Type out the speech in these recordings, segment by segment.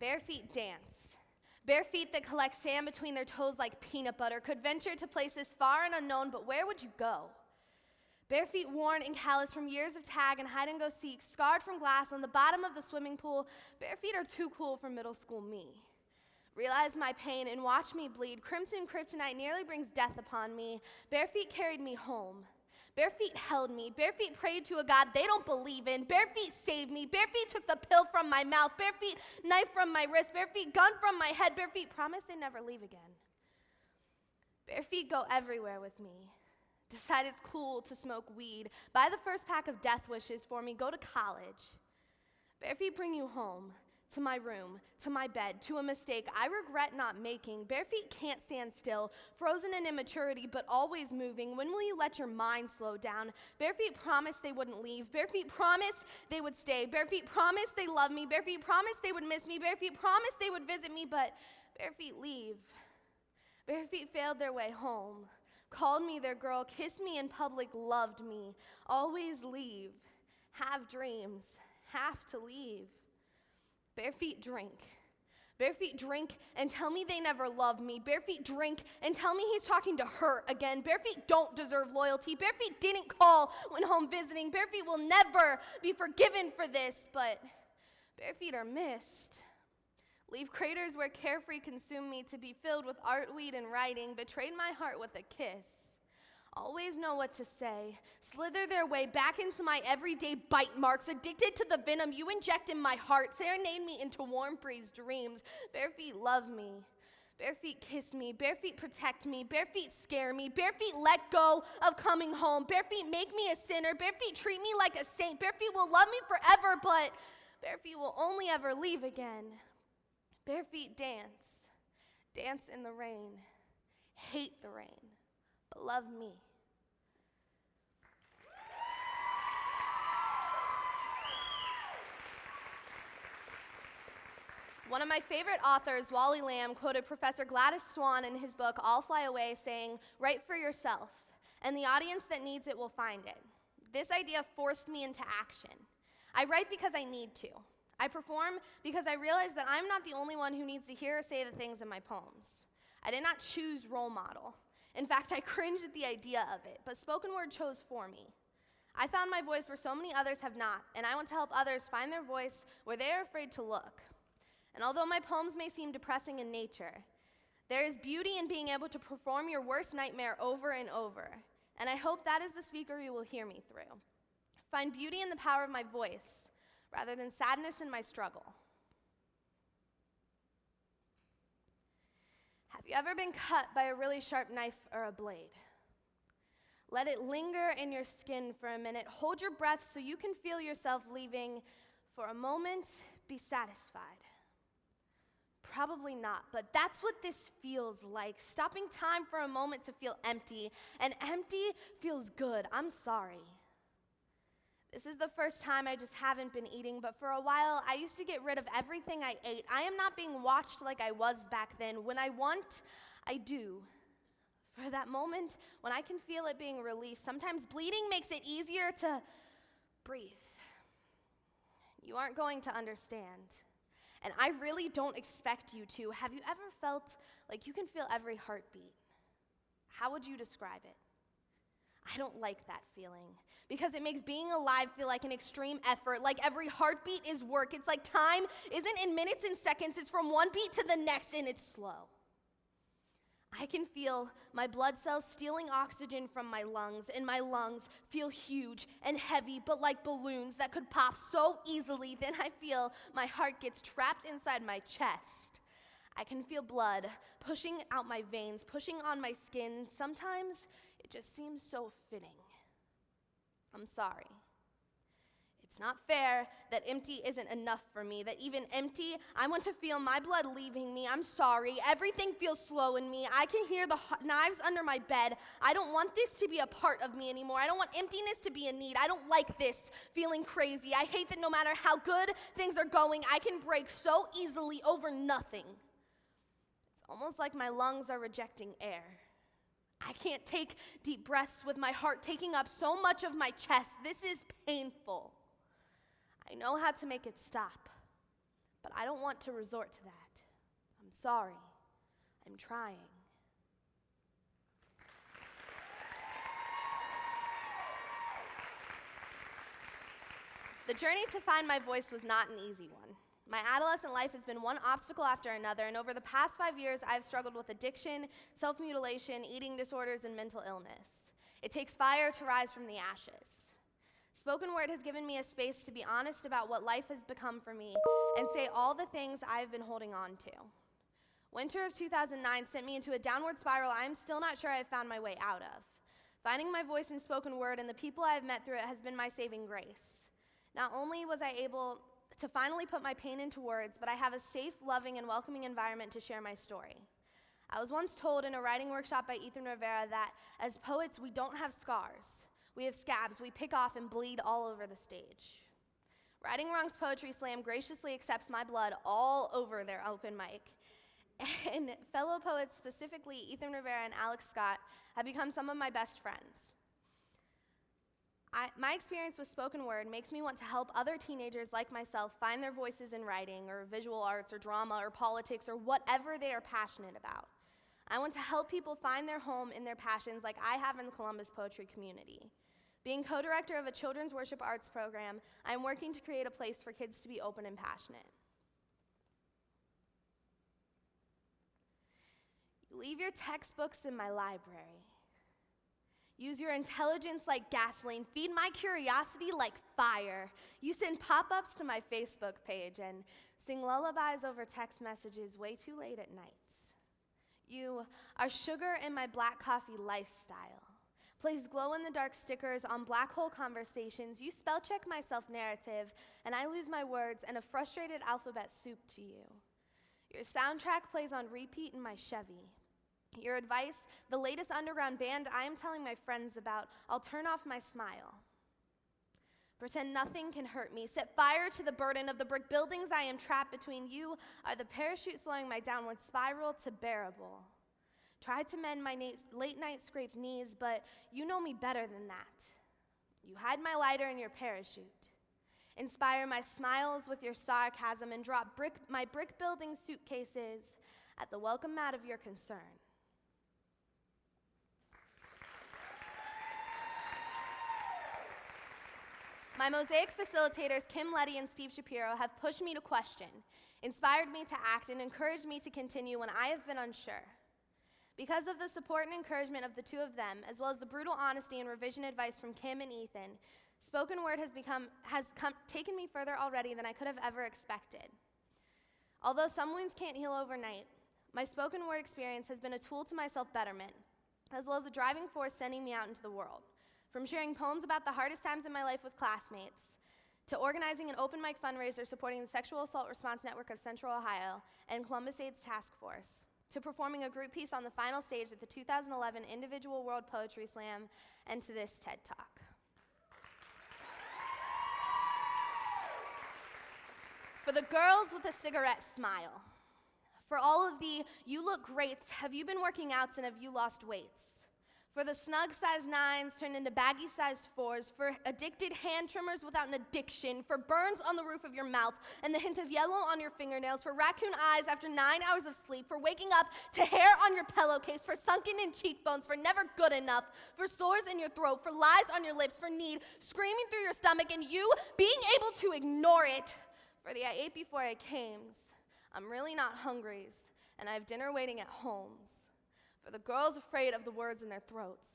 Bare feet dance. Bare feet that collect sand between their toes like peanut butter could venture to places far and unknown, but where would you go? Bare feet worn and calloused from years of tag and hide and go seek, scarred from glass on the bottom of the swimming pool. Bare feet are too cool for middle school me. Realize my pain and watch me bleed. Crimson kryptonite nearly brings death upon me. Bare feet carried me home. Bare feet held me. Bare feet prayed to a God they don't believe in. Bare feet saved me. Bare feet took the pill from my mouth. Bare feet knife from my wrist. Bare feet gun from my head. Bare feet promise they never leave again. Bare feet go everywhere with me. Decide it's cool to smoke weed. Buy the first pack of death wishes for me. Go to college. Bare feet bring you home. To my room, to my bed, to a mistake I regret not making. Bare feet can't stand still, frozen in immaturity, but always moving. When will you let your mind slow down? Bare feet promised they wouldn't leave. Bare feet promised they would stay. Bare feet promised they loved me. Bare feet promised they would miss me. Bare feet promised they would visit me, but bare feet leave. Bare feet failed their way home, called me their girl, kissed me in public, loved me. Always leave, have dreams, have to leave. Bare feet drink. Bare feet drink and tell me they never loved me. Bare feet drink and tell me he's talking to her again. Bare feet don't deserve loyalty. Bare feet didn't call when home visiting. Bare feet will never be forgiven for this, but bare feet are missed. Leave craters where carefree consumed me to be filled with art, weed, and writing. Betrayed my heart with a kiss. Always know what to say. Slither their way back into my everyday bite marks. Addicted to the venom you inject in my heart. Serenade me into warm breeze dreams. Bare feet love me. Bare feet kiss me. Bare feet protect me. Bare feet scare me. Bare feet let go of coming home. Bare feet make me a sinner. Bare feet treat me like a saint. Bare feet will love me forever, but bare feet will only ever leave again. Bare feet dance. Dance in the rain. Hate the rain. But love me. One of my favorite authors, Wally Lamb, quoted Professor Gladys Swan in his book, All Fly Away, saying, "Write for yourself, and the audience that needs it will find it." This idea forced me into action. I write because I need to. I perform because I realize that I'm not the only one who needs to hear or say the things in my poems. I did not choose role model. In fact, I cringed at the idea of it, but spoken word chose for me. I found my voice where so many others have not, and I want to help others find their voice where they are afraid to look. And although my poems may seem depressing in nature, there is beauty in being able to perform your worst nightmare over and over, and I hope that is the speaker you will hear me through. Find beauty in the power of my voice, rather than sadness in my struggle. Have you ever been cut by a really sharp knife or a blade? Let it linger in your skin for a minute. Hold your breath so you can feel yourself leaving. For a moment, be satisfied. Probably not, but that's what this feels like. Stopping time for a moment to feel empty, and empty feels good. I'm sorry. This is the first time I just haven't been eating, but for a while, I used to get rid of everything I ate. I am not being watched like I was back then. When I want, I do. For that moment, when I can feel it being released, sometimes bleeding makes it easier to breathe. You aren't going to understand, and I really don't expect you to. Have you ever felt like you can feel every heartbeat? How would you describe it? I don't like that feeling because it makes being alive feel like an extreme effort, like every heartbeat is work. It's like time isn't in minutes and seconds, it's from one beat to the next and it's slow. I can feel my blood cells stealing oxygen from my lungs, and my lungs feel huge and heavy, but like balloons that could pop so easily. Then I feel my heart gets trapped inside my chest. I can feel blood pushing out my veins, pushing on my skin. Sometimes it just seems so fitting. I'm sorry. It's not fair that empty isn't enough for me, that even empty, I want to feel my blood leaving me. I'm sorry. Everything feels slow in me. I can hear the knives under my bed. I don't want this to be a part of me anymore. I don't want emptiness to be a need. I don't like this feeling crazy. I hate that no matter how good things are going, I can break so easily over nothing. It's almost like my lungs are rejecting air. I can't take deep breaths with my heart taking up so much of my chest. This is painful. I know how to make it stop, but I don't want to resort to that. I'm sorry. I'm trying. The journey to find my voice was not an easy one. My adolescent life has been one obstacle after another, and over the past 5 years, I've struggled with addiction, self-mutilation, eating disorders, and mental illness. It takes fire to rise from the ashes. Spoken word has given me a space to be honest about what life has become for me and say all the things I've been holding on to. Winter of 2009 sent me into a downward spiral I'm still not sure I've found my way out of. Finding my voice in spoken word and the people I've met through it has been my saving grace. Not only was I able to finally put my pain into words, but I have a safe, loving, and welcoming environment to share my story. I was once told in a writing workshop by Ethan Rivera that as poets, we don't have scars. We have scabs. We pick off and bleed all over the stage. Writing Wrong's Poetry Slam graciously accepts my blood all over their open mic. And fellow poets, specifically Ethan Rivera and Alex Scott, have become some of my best friends. My experience with spoken word makes me want to help other teenagers like myself find their voices in writing or visual arts or drama or politics or whatever they are passionate about. I want to help people find their home in their passions like I have in the Columbus poetry community. Being co-director of a children's worship arts program, I am working to create a place for kids to be open and passionate. You leave your textbooks in my library. Use your intelligence like gasoline. Feed my curiosity like fire. You send pop-ups to my Facebook page and sing lullabies over text messages way too late at nights. You are sugar in my black coffee lifestyle. Place glow-in-the-dark stickers on black hole conversations. You spell-check my self-narrative, and I lose my words in a frustrated alphabet soup to you. Your soundtrack plays on repeat in my Chevy. Your advice, the latest underground band I am telling my friends about, I'll turn off my smile. Pretend nothing can hurt me. Set fire to the burden of the brick buildings I am trapped between. You are the parachute slowing my downward spiral to bearable. Tried to mend my late-night scraped knees, but you know me better than that. You hide my lighter in your parachute. Inspire my smiles with your sarcasm and drop my brick-building suitcases at the welcome mat of your concern. My Mosaic facilitators, Kim Letty and Steve Shapiro, have pushed me to question, inspired me to act, and encouraged me to continue when I have been unsure. Because of the support and encouragement of the two of them, as well as the brutal honesty and revision advice from Kim and Ethan, spoken word has taken me further already than I could have ever expected. Although some wounds can't heal overnight, my spoken word experience has been a tool to my self-betterment, as well as a driving force sending me out into the world. From sharing poems about the hardest times in my life with classmates, to organizing an open mic fundraiser supporting the Sexual Assault Response Network of Central Ohio and Columbus AIDS Task Force, to performing a group piece on the final stage at the 2011 Individual World Poetry Slam, and to this TED Talk. For the girls with a cigarette smile, for all of the "you look great, have you been working out and have you lost weights?" For the snug size 9s turned into baggy size 4s, for addicted hand trimmers without an addiction, for burns on the roof of your mouth and the hint of yellow on your fingernails, for raccoon eyes after 9 hours of sleep, for waking up to hair on your pillowcase, for sunken in cheekbones, for never good enough, for sores in your throat, for lies on your lips, for need screaming through your stomach and you being able to ignore it, for the "I ate before I came's," "I'm really not hungry's," and "I have dinner waiting at home's." For the girls afraid of the words in their throats,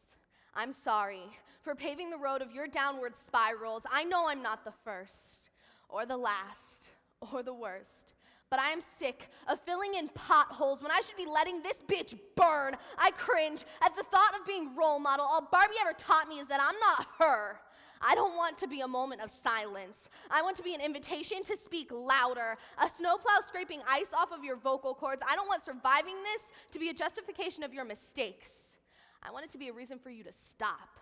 I'm sorry for paving the road of your downward spirals. I know I'm not the first, or the last, or the worst, but I am sick of filling in potholes when I should be letting this bitch burn. I cringe at the thought of being role model. All Barbie ever taught me is that I'm not her. I don't want to be a moment of silence. I want to be an invitation to speak louder, a snowplow scraping ice off of your vocal cords. I don't want surviving this to be a justification of your mistakes. I want it to be a reason for you to stop.